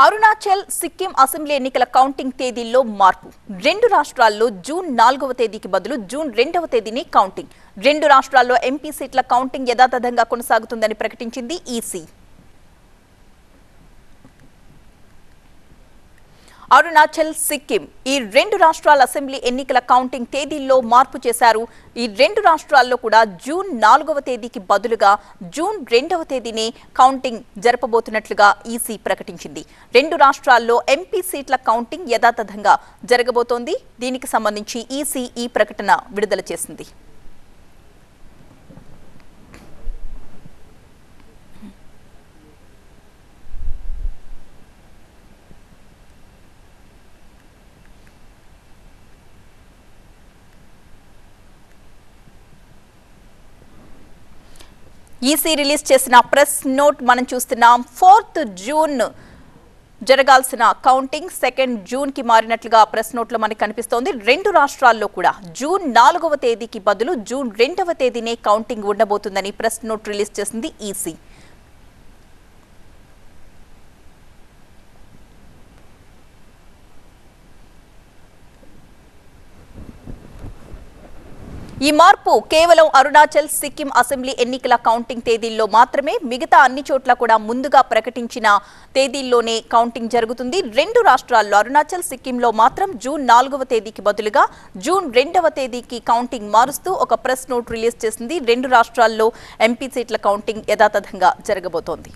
Arunachal Sikkim assembly ఎన్నికల counting తేదీల్లో మార్పు. రెండు రాష్ట్రాల్లో జూన్ 4వ తేదీకి బదులు జూన్ 2వ తేదీని కౌంటింగ్. రెండు రాష్ట్రాల్లో ఎంపీ సీట్ల కౌంటింగ్ యథాతథంగా కొనసాగుతుందని ప్రకటించింది ఈసీ. అరుణాచల్ సిక్కిం ఈ రెండు రాష్ట్రాల అసెంబ్లీ ఎన్నికల కౌంటింగ్ తేదీల్లో మార్పు చేశారు. ఈ రెండు రాష్ట్రాల్లో కూడా జూన్ 4వ తేదీకి బదులుగా జూన్ 2వ తేదీనే కౌంటింగ్ జరపబోతున్నట్లుగా ఈసీ ప్రకటించింది. రెండు రాష్ట్రాల్లో ఎంపీ సీట్ల కౌంటింగ్ యథాతథంగా జరగబోతోంది. దీనికి సంబంధించి ఈసీ ఈ ప్రకటన విడుదల చేసింది. ఈసీ రిలీజ్ చేసిన ప్రెస్ నోట్ మనం చూస్తున్నాం. 4th జూన్ జరగాల్సిన కౌంటింగ్ 2nd జూన్కి మారినట్లుగా ప్రెస్ నోట్లో మనకి కనిపిస్తోంది. రెండు రాష్ట్రాల్లో కూడా జూన్ 4వ తేదీకి బదులు జూన్ 2వ తేదీనే కౌంటింగ్ ఉండబోతుందని ప్రెస్ నోట్ రిలీజ్ చేసింది ఈసీ. ఈ మార్పు కేవలం అరుణాచల్ సిక్కిం అసెంబ్లీ ఎన్నికల కౌంటింగ్ తేదీల్లో మాత్రమే. మిగతా అన్ని చోట్ల కూడా ముందుగా ప్రకటించిన తేదీల్లోనే కౌంటింగ్ జరుగుతుంది. రెండు రాష్ట్రాల్లో అరుణాచల్ సిక్కింలో మాత్రం జూన్ 4వ తేదీకి బదులుగా జూన్ 2వ తేదీకి కౌంటింగ్ మారుస్తూ ఒక ప్రెస్ నోట్ రిలీజ్ చేసింది. రెండు రాష్ట్రాల్లో ఎంపీ సీట్ల కౌంటింగ్ యథాతథంగా జరగబోతోంది.